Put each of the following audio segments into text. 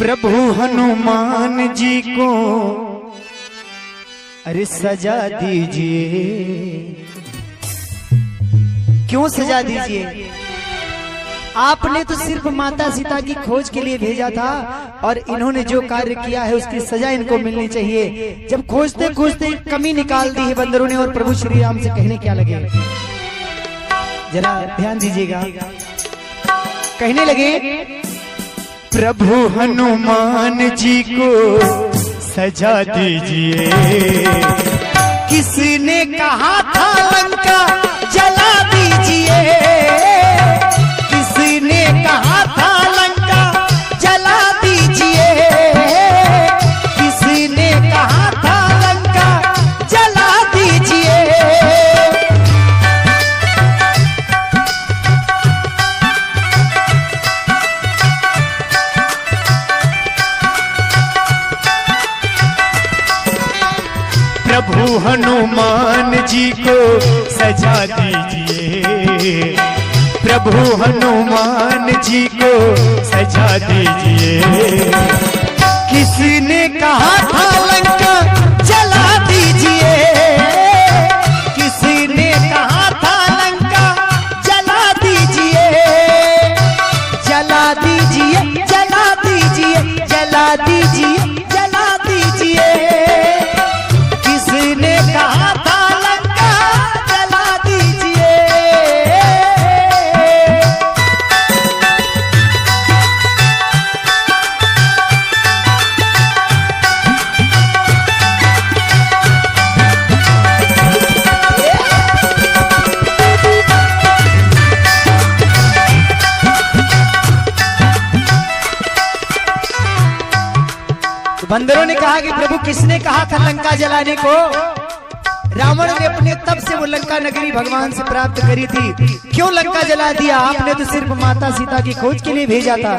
प्रभु हनुमान जी को अरे सजा दीजिए। क्यों सजा दीजिए? आपने तो सिर्फ माता सीता की खोज के लिए भेजा था और इन्होंने जो कार्य किया है उसकी सजा इनको मिलनी चाहिए। जब खोजते खोजते कमी निकाल दी है बंदरों ने और प्रभु श्री राम से कहने क्या लगे, जरा ध्यान दीजिएगा। कहने लगे प्रभु हनुमान जी को सजा दीजिए। किसने कहा था लंका जला दीजिए, किसने कहा था लंका जला दीजिए, किसने कहा था लंका जला दीजिए। प्रभु हनुमान जी को सजा दीजिए, प्रभु हनुमान जी को सजा दीजिए। किसने कहा था लंका जला दीजिए, किसने कहा था लंका जला दीजिए, जला दीजिए, जला दीजिए, जला दीजिए, जला दीजिए। किसने कहा था लंका जला दीजिए। बंदरों ने कहा कि प्रभु किसने कहा था लंका जलाने को? रावण ने अपने तप से वो लंका नगरी भगवान से प्राप्त करी थी, क्यों लंका जला दिया? आपने तो सिर्फ माता सीता की खोज के लिए भेजा था।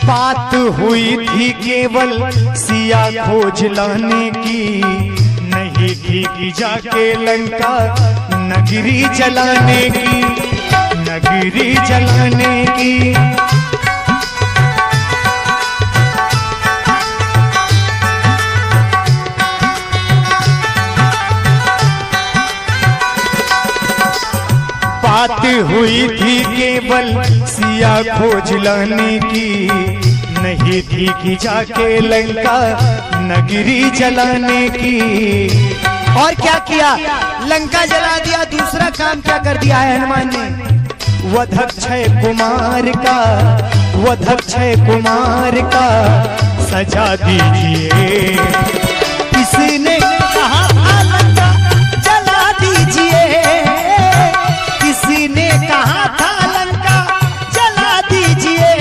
बात हुई थी केवल सिया खोज लाने की, नहीं थी कि जाके लंका नगरी जलाने की, नगरी जलाने की। बात हुई थी केवल सिया खोज लाने की, नहीं थी कि जाके लंका नगरी जलाने की। और क्या किया? लंका जला दिया। दूसरा काम क्या कर दिया है हनुमान ने? वधक्षय कुमार का, वधक्षय कुमार का सजा दीजिए। किसने कहा था लंका जला दीजिए, किसने कहा था लंका जला दीजिए।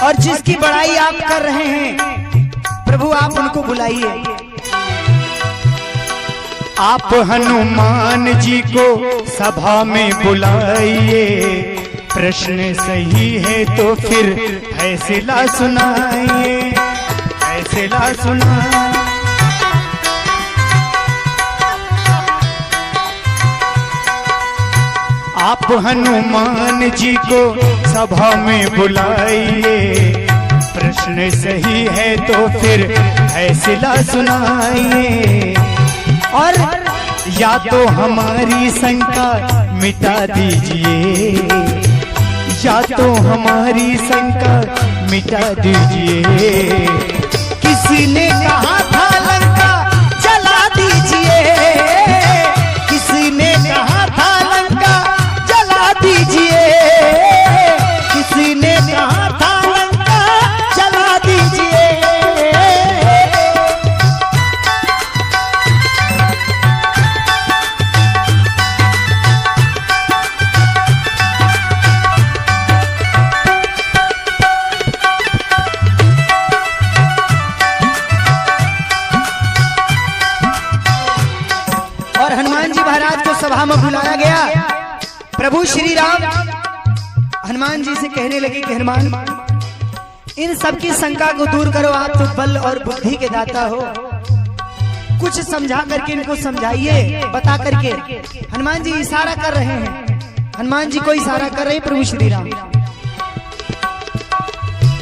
और जिसकी बड़ाई आप कर रहे हैं प्रभु आप उनको बुलाइए। आप हनुमान जी को सभा में बुलाइए, प्रश्न सही है तो फिर फैसला सुनाइए, फैसला सुनाइए। आप हनुमान जी को सभा में बुलाइए, प्रश्न सही है तो फिर फैसला सुनाइए। और या तो हमारी शंका मिटा दीजिए, या तो हमारी शंका मिटा दीजिए। किसने कहा था लंका जला दीजिए। सभा में बुलाया गया। प्रभु श्री राम हनुमान जी से कहने लगे कि हनुमान, इन सबकी शंका को दूर करो, आप तो बल और बुद्धि के दाता हो, कुछ समझा करके इनको समझाइए, बता करके। हनुमान जी इशारा कर रहे हैं, हनुमान जी को इशारा कर रहे हैं प्रभु श्री राम।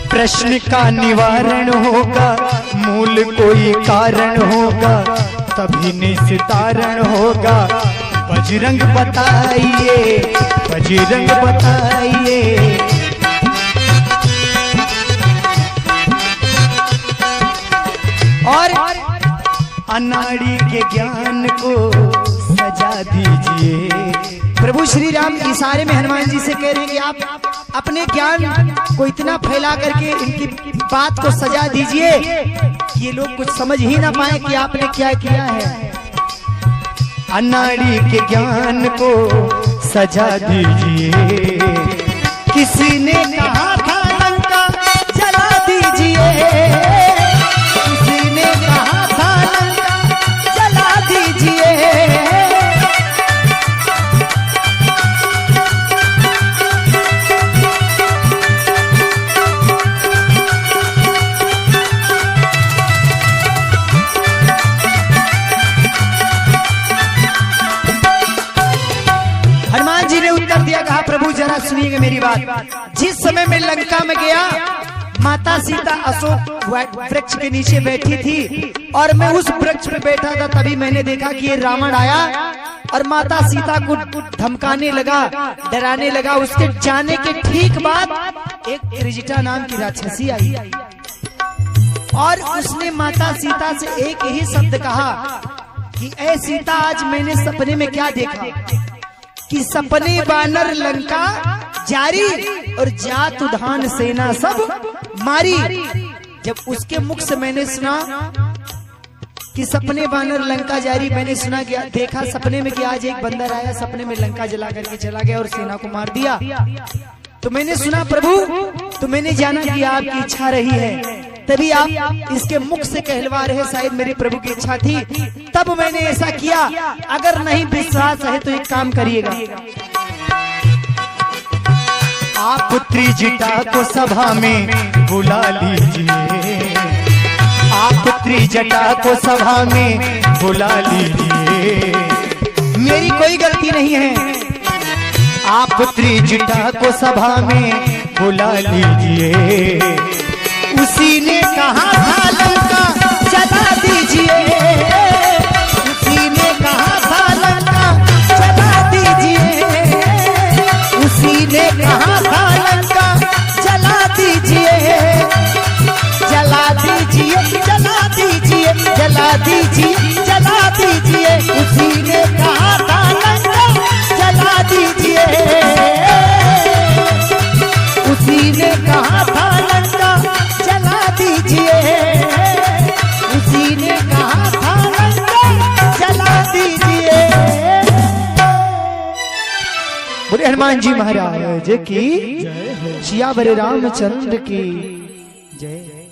प्रश्न का निवारण होगा, मूल कोई कारण होगा, तभी निस्तारण होगा। बजरंग बताइए, बजरंग बताइए। और अनाड़ी के ज्ञान को सजा दीजिए। प्रभु श्री राम इशारे में हनुमान जी से कह रहे हैं कि आप अपने ज्ञान को इतना फैला करके इनकी बात को सजा दीजिए, ये लोग कुछ समझ ही ना पाए कि आपने क्या किया है। अनाड़ी के ज्ञान को सजा दीजिए। किसी ने कहा था लंका जला दीजिए, किसी ने कहा था लंका जला दीजिए। हनुमान जी ने उत्तर दिया, कहा प्रभु जरा सुनिएगा मेरी बात। जिस समय मैं लंका में गया, माता सीता अशोक वृक्ष के नीचे बैठी थी और मैं उस वृक्ष पे बैठा था, तभी मैंने देखा कि ये रावण आया और माता सीता को धमकाने लगा, डराने लगा। उसके जाने के ठीक बाद एक त्रिजटा नाम की राक्षसी आई और उसने माता सीता से एक ही शब्द कहा कि ऐ सीता, आज मैंने सपने में क्या देखा कि सपने बानर लंका जारी और जात उधान सेना सब मारी। जब उसके मुख से मैंने सुना कि सपने बानर लंका जारी, मैंने सुना गया, देखा सपने में कि आज एक बंदर आया, सपने में लंका जला करके चला गया और सेना को मार दिया। तो मैंने सुना प्रभु, तो मैंने जाना कि आपकी इच्छा रही है, तभी आप इसके मुख से कहलवा रहे, शायद मेरे प्रभु की इच्छा थी, तब मैंने ऐसा किया। अगर नहीं विश्वास है तो एक काम करिएगा, आप त्रिजटा को सभा में बुला लीजिए। आप त्रिजटा को सभा में बुला लीजिए। मेरी कोई गलती नहीं है। आप त्रिजटा को सभा में बुला लीजिए। उसी ने कहा था लंका जला दीजिए, उसी ने कहा था लंका जला दीजिए, उसी ने कहा था लंका जला दीजिए, जला दीजिए, जला दीजिए, जला दीजिए, जला दीजिए। उसी ने कहा था लंका जला दीजिए, उसी ने कहा था लंका जला दीजिए, उसी ने कहा था लंका जला दीजिए। बोले हनुमान जी महाराज की, सिया बड़े रामचंद्र की जय।